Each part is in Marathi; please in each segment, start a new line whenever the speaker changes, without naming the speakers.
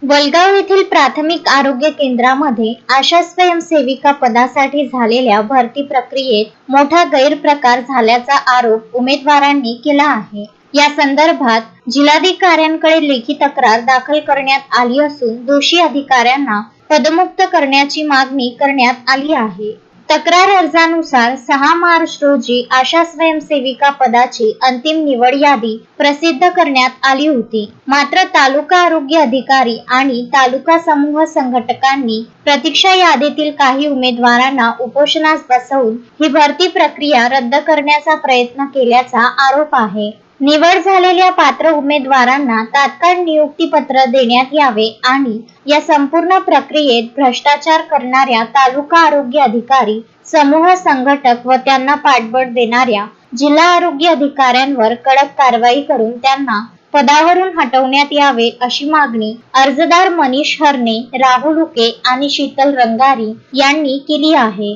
वलगाव येथील प्राथमिक आरोग्य केंद्रामध्ये आशा स्वयंसेविका पदासाठी झालेल्या भरती प्रक्रियेत मोठा गैरप्रकार झाल्याचा आरोप उमेदवारांनी केला आहे। या संदर्भात जिल्हाधिकाऱ्यांकडे लेखी तक्रार दाखल करण्यात आली असून दोषी अधिकाऱ्यांना पदमुक्त करण्याची मागणी करण्यात आली आहे। तक्रार अर्जानुसार 6 मार्च रोजी आशा स्वयंसेविका पदाची अंतिम निवड यादी प्रसिद्ध करण्यात आली होती। मात्र तालुका आरोग्य अधिकारी आणि तालुका समूह संघटकांनी प्रतीक्षा यादीतील काही उमेदवारांना उपोषणास बसवून ही भरती प्रक्रिया रद्द करण्याचा प्रयत्न केल्याचा आरोप आहे। निवड झालेल्या पात्र उमेदवारांना तात्काळ नियुक्तीपत्र देण्यात यावे आणि या संपूर्ण प्रक्रियेत भ्रष्टाचार करणाऱ्या तालुका आरोग्य अधिकारी, समूह संघटक व त्यांना पाठबळ देणाऱ्या जिल्हा आरोग्य अधिकाऱ्यांवर कडक कारवाई करून त्यांना पदावरून हटवण्यात यावे अशी मागणी अर्जदार मनीष हरणे, राहुल उके आणि शीतल रंगारी यांनी केली आहे।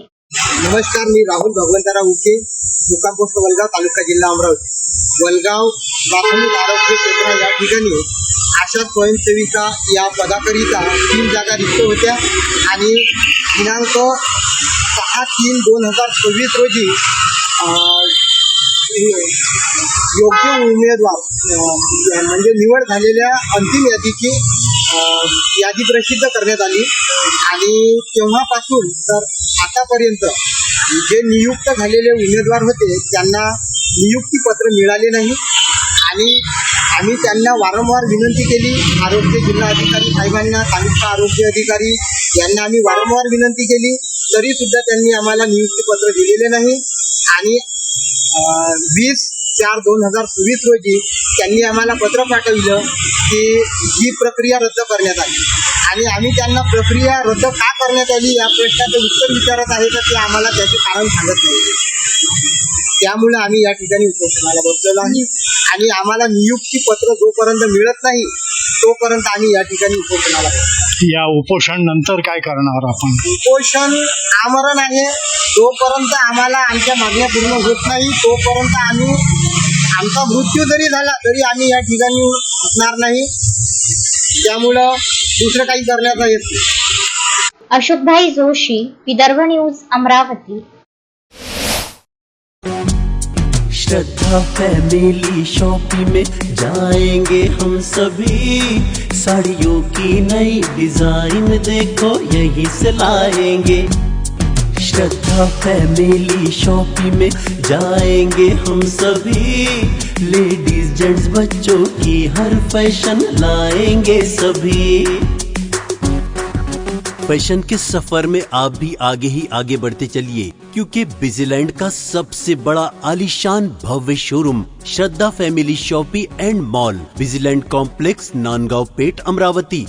नमस्कार, मी राहुल भगवंतराव उके, मुक्काम पोस्ट वलगाव, तालुका जिल्हा अमरावती। वलगाव प्राथमिक आरोग्य केंद्र या ठिकाणी आशा स्वयंसेविका या पदाकरिता 3 जागा रिक्त होत्या आणि दिनांक 6/3/2026 रोजी योग्य उमेदवार म्हणजे निवड झालेल्या अंतिम यादीची यादी प्रसिद्ध करण्यात आली आणि तेव्हापासून तर आतापर्यंत जे नियुक्त झालेले उमेदवार होते त्यांना नियुक्तीपत्र मिळाले नाही आणि आम्ही त्यांना वारंवार विनंती केली। आरोग्य जिल्हा अधिकारी साहेबांना, तालुका आरोग्य अधिकारी यांना आम्ही वारंवार विनंती केली, तरी सुद्धा त्यांनी आम्हाला नियुक्तीपत्र दिलेले नाही आणि 20/4/2026 रोजी त्यांनी आम्हाला पत्र पाठविलं की ही प्रक्रिया रद्द करण्यात आली आणि आम्ही त्यांना प्रक्रिया रद्द का करण्यात आली या प्रश्नाचं उत्तर विचारत आहे तर ते आम्हाला त्याचे कारण सांगत नाही। त्यामुळे आम्ही या ठिकाणी उपोषणाला बसलेलो आहे आणि आम्हाला नियुक्तीपत्र जोपर्यंत मिळत नाही तोपर्यंत आम्ही या ठिकाणी उपोषणाला बसतो।
या उपोषण नंतर काय करणार आपण?
उपोषण आमरण आहे। जोपर्यंत आम्हाला आमच्या मागण्या पूर्ण होत नाही तोपर्यंत आम्ही, आमचा मृत्यू जरी झाला तरी आम्ही या ठिकाणी उठणार नाही। त्यामुळं दुसरं काही करण्याचा येत नाही।
अशोकभाई जोशी, विदर्भ न्यूज, अमरावती।
श्रद्धा फैमिली शॉपिंग में जाएंगे हम सभी, साड़ियों की नई डिजाइन देखो यहीं से लाएंगे। श्रद्धा फैमिली शॉपिंग में जाएंगे हम सभी, लेडीज जेंट्स बच्चों की हर फैशन लाएंगे सभी। फैशन के सफर में आप भी आगे ही आगे बढ़ते चलिए, क्योंकि बिजीलैंड का सबसे बड़ा आलीशान भव्य showroom Shraddha family shopping and mall, Busyland complex, Nandgaon Peth, Amravati.